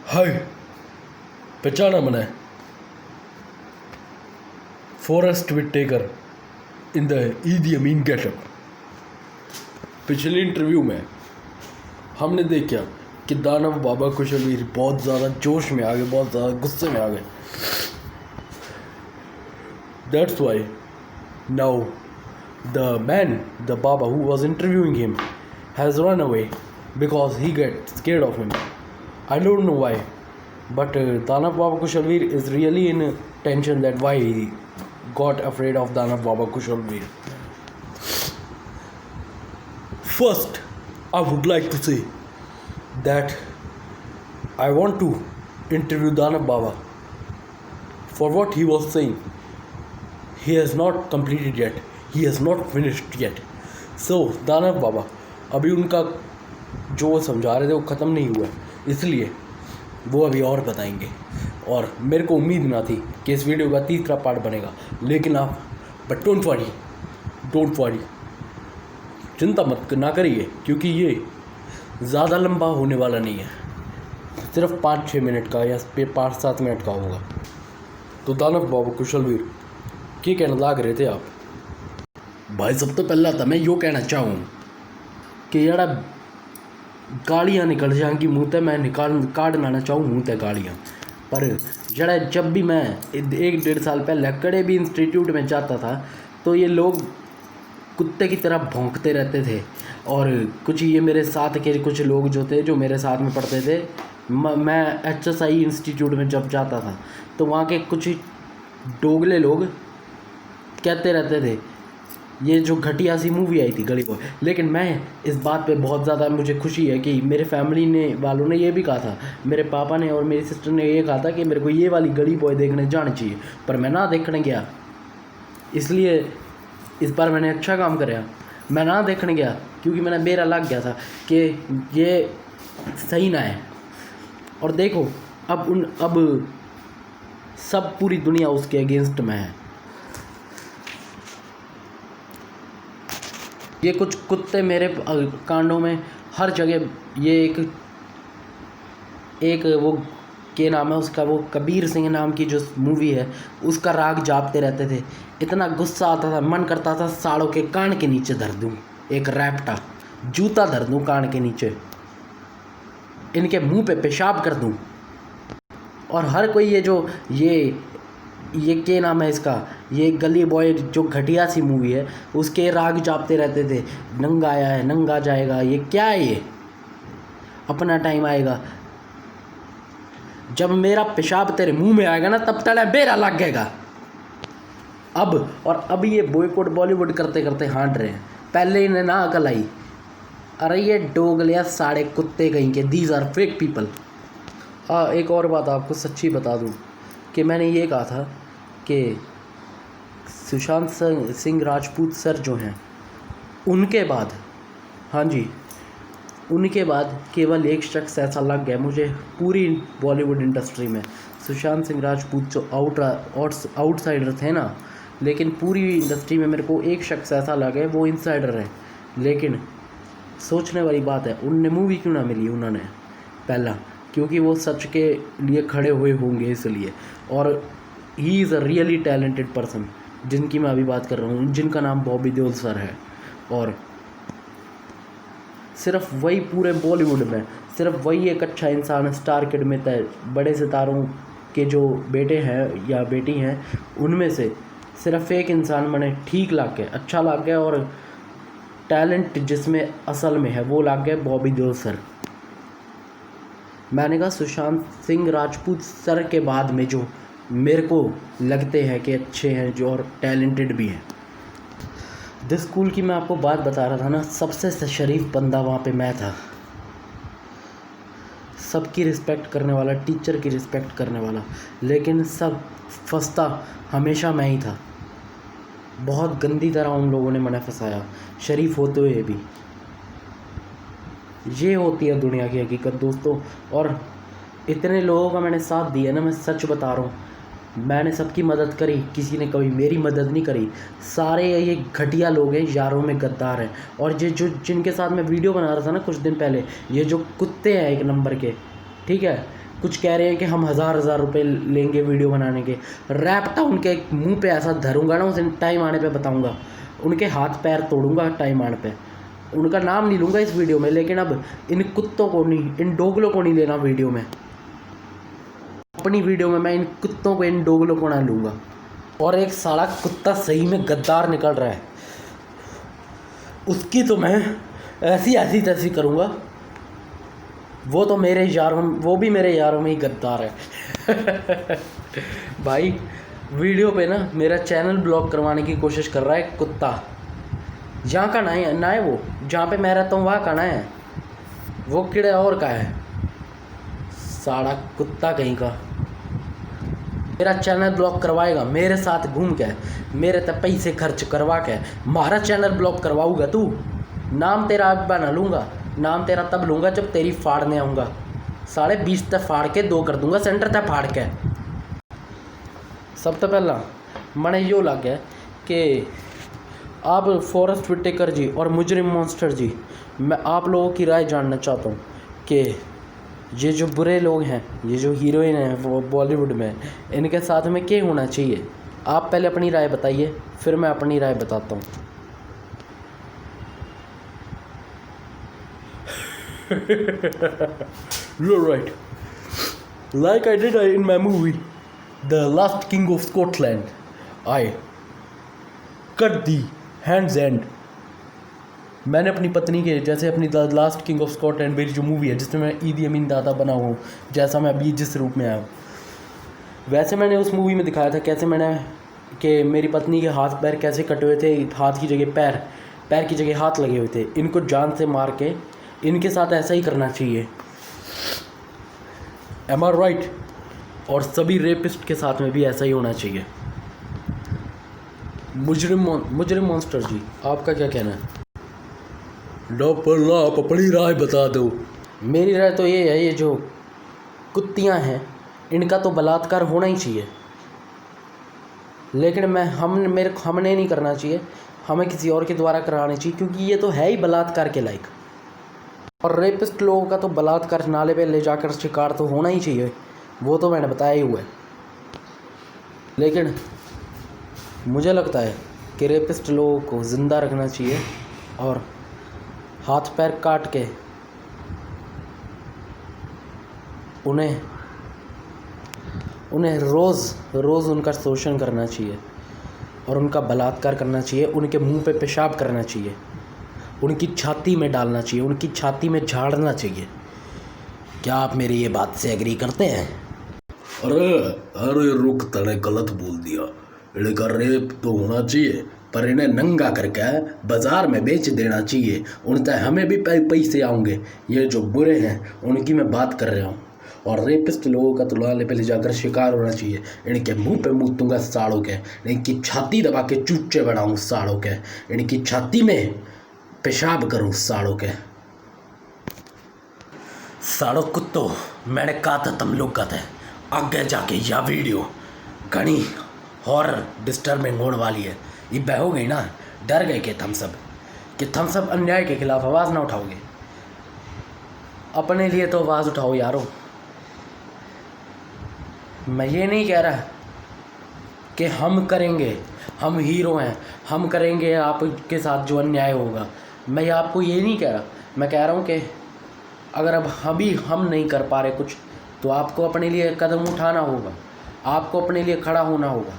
हाय, पहचाना मैंने forest Whittaker in the ईदी अमीन गेटअप। पिछले इंटरव्यू में हमने देखा कि दानव बाबा कुशलवीर बहुत ज़्यादा जोश में आ गए, बहुत ज़्यादा गुस्से में आ गए। That's why now the Baba who was interviewing him has run away because he got scared of him. I don't know why, but Danav Baba Kushalveer is really in tension that why he got afraid of Danav Baba Kushalveer. First, I would like to say that I want to interview Danav Baba for what he was saying. He has not completed yet. He has not finished yet. So दानव बाबा अभी उनका जो वो समझा रहे थे वो ख़त्म नहीं हुआ है, इसलिए वो अभी और बताएंगे। और मेरे को उम्मीद ना थी कि इस वीडियो का तीसरा पार्ट बनेगा, लेकिन आप बट डोंट वरी, चिंता मत ना करिए, क्योंकि ये ज़्यादा लंबा होने वाला नहीं है, सिर्फ 5-6 मिनट का या 5-7 मिनट का होगा। तो दानव बाबा कुशलवीर क्या कहना लाग रहे थे आप? भाई सब तो पहला तो मैं यो कहना चाहूँ कि यार गालियाँ निकल जाएंगी मुँह ते, मैं काटना ना चाहूँ मुँह ते गालियाँ, पर जरा जब भी मैं 1-1.5 साल पहले कड़े भी इंस्टीट्यूट में जाता था तो ये लोग कुत्ते की तरह भौंकते रहते थे। और कुछ ये मेरे साथ के कुछ लोग जो थे, जो मेरे साथ में पढ़ते थे, मैं HSI इंस्टीट्यूट में जब जाता था तो वहाँ के कुछ डोगले लोग कहते रहते थे ये जो घटिया सी मूवी आई थी गली बॉय। लेकिन मैं इस बात पे बहुत ज़्यादा मुझे खुशी है कि मेरे फैमिली वालों ने ये भी कहा था, मेरे पापा ने और मेरी सिस्टर ने ये कहा था कि मेरे को ये वाली गली बॉय देखने जानी चाहिए, पर मैं ना देखने गया। इसलिए इस बार मैंने अच्छा काम कराया, मैं ना देखने गया क्योंकि मैंने बेरा लग गया था कि ये सही ना है। और देखो अब सब पूरी दुनिया उसके अगेंस्ट में है। ये कुछ कुत्ते मेरे कांडों में हर जगह, ये एक वो क्या नाम है उसका, वो कबीर सिंह नाम की जो मूवी है उसका राग जापते रहते थे। इतना गुस्सा आता था, मन करता था सालों के कान के नीचे धर दूँ, एक रैप्टा जूता धर दूँ कान के नीचे, इनके मुंह पे पेशाब कर दूँ। और हर कोई ये क्या नाम है इसका, ये गली बॉय जो घटिया सी मूवी है उसके राग जापते रहते थे, नंगा आया है नंगा जाएगा, ये क्या है, ये अपना टाइम आएगा जब मेरा पेशाब तेरे मुंह में आएगा ना तब तेरा बेरा लग गएगा। अब ये बॉयकॉट बॉलीवुड करते करते हाँट रहे हैं, पहले इन्हें ना अकल आई। अरे ये डोगलिया साढ़े कुत्ते कहीं के, दीज आर फेक पीपल। एक और बात आपको सच्ची बता दूं कि मैंने ये कहा था कि सुशांत सिंह राजपूत सर जो हैं उनके बाद, हाँ जी, उनके बाद केवल एक शख्स ऐसा लग गया मुझे पूरी बॉलीवुड इंडस्ट्री में। सुशांत सिंह राजपूत जो आउटसाइडर थे ना, लेकिन पूरी इंडस्ट्री में मेरे को एक शख्स ऐसा लगा है वो इनसाइडर है। लेकिन सोचने वाली बात है, उनने मूवी क्यों ना मिली उन्होंने, पहला क्योंकि वो सच के लिए खड़े हुए होंगे इसलिए। और he is a really talented person, जिनकी मैं अभी बात कर रहा हूँ, जिनका नाम बॉबी देओल सर है। और सिर्फ वही पूरे बॉलीवुड में, सिर्फ वही एक अच्छा इंसान स्टार किड में तय बड़े सितारों के जो बेटे हैं या बेटी हैं उनमें से सिर्फ एक इंसान मैंने ठीक लग गया, अच्छा लग गया, और टैलेंट जिसमें असल में है वो लग गया बॉबी देओल सर। मैंने कहा सुशांत सिंह राजपूत सर के बाद में जो मेरे को लगते हैं कि अच्छे हैं जो और टैलेंटेड भी हैं। जिस स्कूल की मैं आपको बात बता रहा था ना, सबसे शरीफ बंदा वहाँ पे मैं था, सबकी रिस्पेक्ट करने वाला, टीचर की रिस्पेक्ट करने वाला, लेकिन सब फंसता हमेशा मैं ही था। बहुत गंदी तरह उन लोगों ने मैंने फंसाया, शरीफ होते हुए भी। ये होती है दुनिया की हकीकत दोस्तों। और इतने लोगों का मैंने साथ दिया ना, मैं सच बता रहा हूँ, मैंने सबकी मदद करी, किसी ने कभी मेरी मदद नहीं करी। सारे ये घटिया लोग हैं, यारों में गद्दार हैं। और ये जो जिनके साथ मैं वीडियो बना रहा था ना कुछ दिन पहले, ये जो कुत्ते हैं एक नंबर के, ठीक है, कुछ कह रहे हैं कि हम हज़ार रुपए लेंगे वीडियो बनाने के। रैप्टा उनके मुंह पे ऐसा धरूंगा ना, उस टाइम आने पे बताऊंगा, उनके हाथ पैर तोड़ूंगा टाइम आने पे। उनका नाम नहीं लूँगा इस वीडियो में, लेकिन अब इन कुत्तों को नहीं, इन डोगलों को नहीं लेना वीडियो में। अपनी वीडियो में मैं इन कुत्तों को, इन डोगलों को ना लूँगा। और एक साला कुत्ता सही में गद्दार निकल रहा है, उसकी तो मैं ऐसी तैसी करूँगा। वो तो मेरे यारों, वो भी मेरे यारों में ही गद्दार है। भाई वीडियो पे ना मेरा चैनल ब्लॉक करवाने की कोशिश कर रहा है कुत्ता। जहाँ का ना है वो, जहाँ पे मैं रहता हूँ वहाँ का ना है वो, कीड़े और का है साला कुत्ता कहीं का। मेरा चैनल ब्लॉक करवाएगा मेरे साथ घूम के, मेरे तक पैसे खर्च करवा के। हमारा चैनल ब्लॉक करवाऊगा तू, नाम तेरा अब बना लूँगा। नाम तेरा तब लूँगा जब तेरी फाड़ने आऊँगा। 20.5 तक फाड़ के 2 कर दूँगा सेंटर तक फाड़ के। सब तो पहला मैंने यो लग गया कि आप फॉरेस्ट विटेकर जी और मुजरिम मॉन्स्टर जी, मैं आप लोगों की राय जानना चाहता हूँ कि ये जो बुरे लोग हैं, ये जो हीरोइन हैं वो बॉलीवुड में, इनके साथ में क्या होना चाहिए। आप पहले अपनी राय बताइए, फिर मैं अपनी राय बताता हूँ। You're right. Like I did in my movie, The Last King of Scotland, I cut the hands end. मैंने अपनी पत्नी के, जैसे अपनी the last king of Scotland मेरी जो मूवी है जिसमें मैं ईदी अमीन दादा बना हूँ, जैसा मैं अभी जिस रूप में आया हूँ, वैसे मैंने उस मूवी में दिखाया था कैसे मैंने, कि मेरी पत्नी के हाथ पैर कैसे कटे हुए थे, हाथ की जगह पैर, पैर की जगह हाथ लगे हुए थे। इनको जान से मार के इनके साथ ऐसा ही करना चाहिए। Am I right? और सभी रेपिस्ट के साथ में भी ऐसा ही होना चाहिए। मुजरिम मॉन्स्टर जी, आपका क्या कहना है? आप अपनी राय बता दो। मेरी राय तो ये है, ये जो कुत्तियाँ हैं इनका तो बलात्कार होना ही चाहिए, लेकिन हमने नहीं करना चाहिए, हमें किसी और के द्वारा करानी चाहिए, क्योंकि ये तो है ही बलात्कार के लायक। और रेपिस्ट लोगों का तो बलात्कार नाले पे ले जाकर शिकार तो होना ही चाहिए, वो तो मैंने बताया ही हुआ है। लेकिन मुझे लगता है कि रेपिस्ट लोगों को ज़िंदा रखना चाहिए और हाथ पैर काट के उन्हें रोज़ उनका शोषण करना चाहिए और उनका बलात्कार करना चाहिए, उनके मुंह पे पेशाब करना चाहिए, उनकी छाती में डालना चाहिए, उनकी छाती में झाड़ना चाहिए। क्या आप मेरी ये बात से एग्री करते हैं? अरे रुक, तने गलत बोल दिया। इनका रेप तो होना चाहिए, पर इन्हें नंगा करके बाजार में बेच देना चाहिए। उनसे हमें भी पैसे आएंगे। ये जो बुरे हैं उनकी मैं बात कर रहा हूँ। और रेपिस्ट लोगों का तो लाले पे ले जाकर शिकार होना चाहिए। इनके मुंह पे मुँह दूंगा साड़ों के, इनकी छाती दबा के चूचे बढ़ाऊँ साड़ों के, इनकी छाती में पेशाब करूँ साड़ों के। साड़ो कुत्तो, मैंने कहा था तुम लोग का थे आगे जाके यह वीडियो घनी हॉरर डिस्टर्बिंग होने वाली है। ये बह हो गई ना, डर गए कि तुम सब अन्याय के खिलाफ आवाज़ ना उठाओगे। अपने लिए तो आवाज़ उठाओ यारो। मैं ये नहीं कह रहा कि हम करेंगे, हम हीरो हैं, हम करेंगे आपके साथ जो अन्याय होगा। मैं आपको ये नहीं कह रहा, मैं कह रहा हूँ कि अगर अब हम नहीं कर पा रहे कुछ, तो आपको अपने लिए कदम उठाना होगा, आपको अपने लिए खड़ा होना होगा।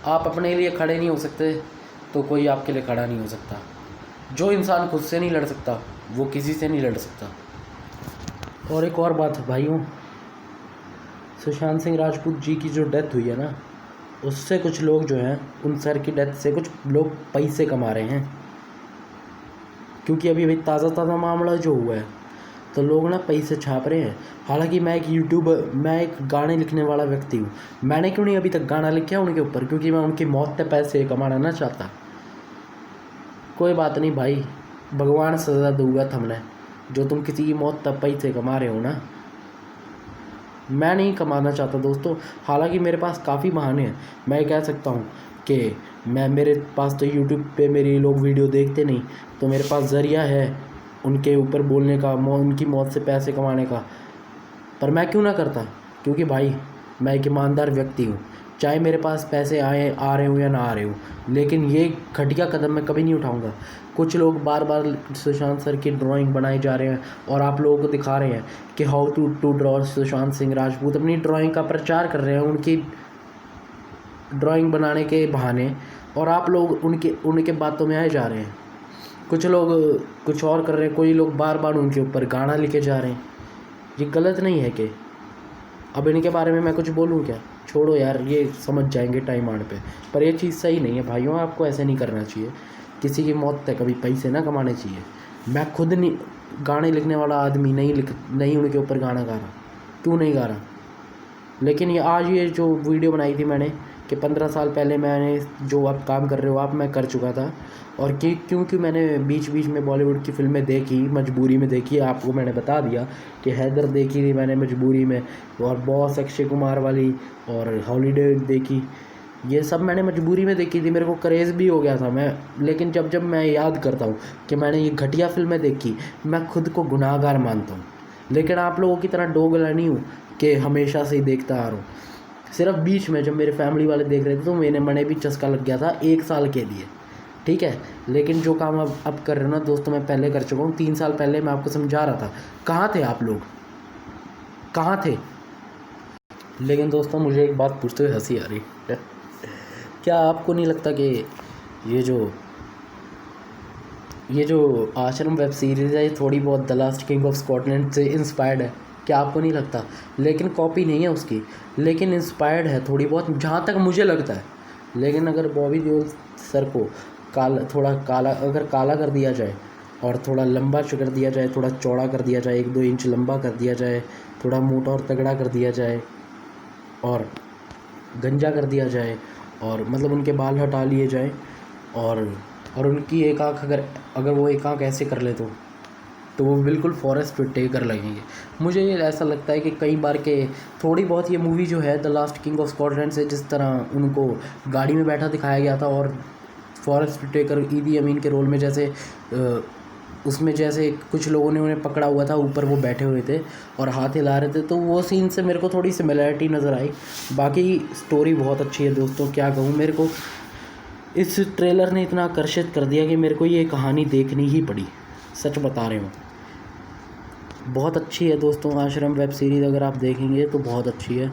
आप अपने लिए खड़े नहीं हो सकते तो कोई आपके लिए खड़ा नहीं हो सकता। जो इंसान खुद से नहीं लड़ सकता वो किसी से नहीं लड़ सकता। और एक और बात भाइयों, सुशांत सिंह राजपूत जी की जो डेथ हुई है ना, उससे कुछ लोग जो हैं, उन सर की डेथ से कुछ लोग पैसे कमा रहे हैं। क्योंकि अभी ताज़ा मामला जो हुआ है तो लोग ना पैसे छाप रहे हैं। हालांकि मैं एक गाने लिखने वाला व्यक्ति हूँ। मैंने क्यों नहीं अभी तक गाना लिखा उनके ऊपर, क्योंकि मैं उनकी मौत पे पैसे कमाना ना चाहता। कोई बात नहीं भाई, भगवान सज़ा दूंगा तुमने, जो तुम किसी की मौत तब पैसे कमा रहे हो ना। मैं नहीं कमाना चाहता दोस्तों। हालांकि मेरे पास काफ़ी बहाने हैं। मैं कह सकता हूँ कि मेरे पास तो यूट्यूब पे मेरी लोग वीडियो देखते नहीं, तो मेरे पास ज़रिया है उनके ऊपर बोलने का, उनकी मौत से पैसे कमाने का। पर मैं क्यों ना करता, क्योंकि भाई मैं एक ईमानदार व्यक्ति हूँ। चाहे मेरे पास पैसे आ रहे हो या ना आ रहे हो, लेकिन ये घटिया कदम मैं कभी नहीं उठाऊंगा। कुछ लोग बार बार सुशांत सर की ड्राइंग बनाए जा रहे हैं और आप लोगों को दिखा रहे हैं कि how to draw Sushant Singh Rajput. अपनी ड्राइंग का प्रचार कर रहे हैं उनकी ड्राइंग बनाने के बहाने, और आप लोग उनके बातों में आए जा रहे हैं। कुछ लोग कुछ और कर रहे हैं, कोई लोग बार बार उनके ऊपर गाना लिखे जा रहे हैं। ये गलत नहीं है कि अब इनके बारे में मैं कुछ बोलूँ क्या? छोड़ो यार, ये समझ जाएंगे टाइम आने पे। पर ये चीज़ सही नहीं है भाइयों, आपको ऐसे नहीं करना चाहिए। किसी की मौत तक कभी पैसे ना कमाने चाहिए। मैं खुद नहीं गाने लिखने वाला आदमी नहीं उनके ऊपर गाना गा रहा, क्यों नहीं गा रहा। लेकिन ये जो वीडियो बनाई थी मैंने कि 15 साल पहले मैंने जो आप काम कर रहे हो आप, मैं कर चुका था। और क्योंकि मैंने बीच बीच में बॉलीवुड की फ़िल्में देखी, मजबूरी में देखी। आपको मैंने बता दिया कि हैदर देखी थी मैंने मजबूरी में, और बॉस अक्षय कुमार वाली, और हॉलीडे देखी। ये सब मैंने मजबूरी में देखी थी, मेरे को क्रेज़ भी हो गया था मैं। लेकिन जब मैं याद करता हूँ कि मैंने ये घटिया फ़िल्में देखी, मैं खुद को गुनाहगार मानता हूँ। लेकिन आप लोगों की तरह डोगला नहीं हूँ कि हमेशा से ही देखता आ रहा हूँ। सिर्फ बीच में जब मेरे फैमिली वाले देख रहे थे तो मैंने भी चस्का लग गया था 1 साल के लिए, ठीक है। लेकिन जो काम अब कर रहे हो ना दोस्तों, मैं पहले कर चुका हूँ। 3 साल पहले मैं आपको समझा रहा था, कहाँ थे आप लोग, कहाँ थे? लेकिन दोस्तों मुझे एक बात पूछते हुए हंसी आ रही है। क्या आपको नहीं लगता कि ये जो आश्रम वेब सीरीज़ है, ये थोड़ी बहुत the last king of Scotland से इंस्पायर्ड है? क्या आपको नहीं लगता? लेकिन कॉपी नहीं है उसकी, लेकिन इंस्पायर्ड है थोड़ी बहुत, जहाँ तक मुझे लगता है। लेकिन अगर बॉबी देओल सर को थोड़ा काला कर दिया जाए, और थोड़ा लंबा कर दिया जाए, थोड़ा चौड़ा कर दिया जाए, 1-2 इंच लंबा कर दिया जाए, थोड़ा मोटा और तगड़ा कर दिया जाए, और गंजा कर दिया जाए, और मतलब उनके बाल हटा लिए जाए, और उनकी एक आँख अगर वो एक आँख ऐसे कर ले तो वो बिल्कुल फॉरेस्ट पे टेकर लगेंगे। मुझे ये ऐसा लगता है कि कई बार के थोड़ी बहुत ये मूवी जो है the last king of Scotland से, जिस तरह उनको गाड़ी में बैठा दिखाया गया था और फॉरेस्ट टेकर ईदी अमीन के रोल में, जैसे उसमें जैसे कुछ लोगों ने उन्हें पकड़ा हुआ था, ऊपर वो बैठे हुए थे और हाथ हिला रहे थे, तो वो सीन से मेरे को थोड़ी सिमिलैरिटी नज़र आई। बाकी स्टोरी बहुत अच्छी है दोस्तों, क्या कहूँ। मेरे को इस ट्रेलर ने इतना आकर्षित कर दिया कि मेरे को ये कहानी देखनी ही पड़ी, सच बता रहे हूँ। बहुत अच्छी है दोस्तों आश्रम वेब सीरीज़, अगर आप देखेंगे तो बहुत अच्छी है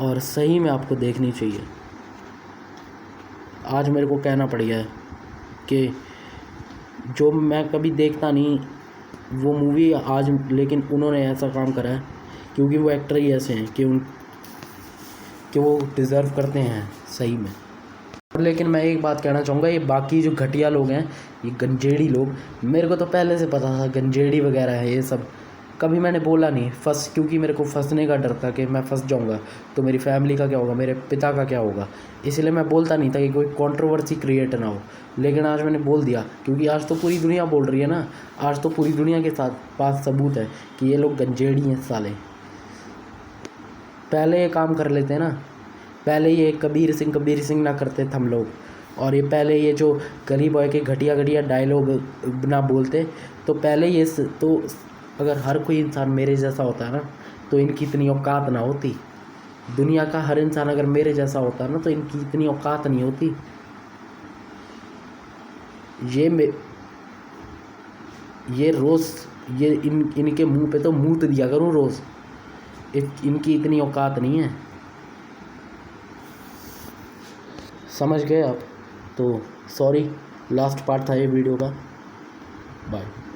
और सही में आपको देखनी चाहिए। आज मेरे को कहना पड़ गया है कि जो मैं कभी देखता नहीं वो मूवी आज, लेकिन उन्होंने ऐसा काम करा है, क्योंकि वो एक्टर ही ऐसे हैं कि वो डिज़र्व करते हैं सही में। लेकिन मैं एक बात कहना चाहूँगा, ये बाकी जो घटिया लोग हैं, ये गंजेड़ी लोग, मेरे को तो पहले से पता था गंजेड़ी वगैरह है ये सब, कभी मैंने बोला नहीं क्योंकि मेरे को फंसने का डर था कि मैं फंस जाऊँगा तो मेरी फैमिली का क्या होगा, मेरे पिता का क्या होगा, इसलिए मैं बोलता नहीं था कि कोई कंट्रोवर्सी क्रिएट ना हो। लेकिन आज मैंने बोल दिया, क्योंकि आज तो पूरी दुनिया बोल रही है ना, आज तो पूरी दुनिया के पास सबूत है कि ये लोग गंजेड़ी हैं साले। पहले ये काम कर लेते ना, पहले ये कबीर सिंह ना करते थे हम लोग, और ये पहले ये जो गली बॉय के घटिया डायलॉग ना बोलते, तो पहले ये तो अगर हर कोई इंसान मेरे जैसा होता है ना तो इनकी इतनी औकात ना होती। दुनिया का हर इंसान अगर मेरे जैसा होता है ना तो इनकी इतनी औकात नहीं होती। ये रोज़ ये इनके मुंह पे तो मूत दिया करूँ रोज़, इनकी इतनी औकात नहीं है। समझ गए आप? तो सॉरी, लास्ट पार्ट था ये वीडियो का। बाय।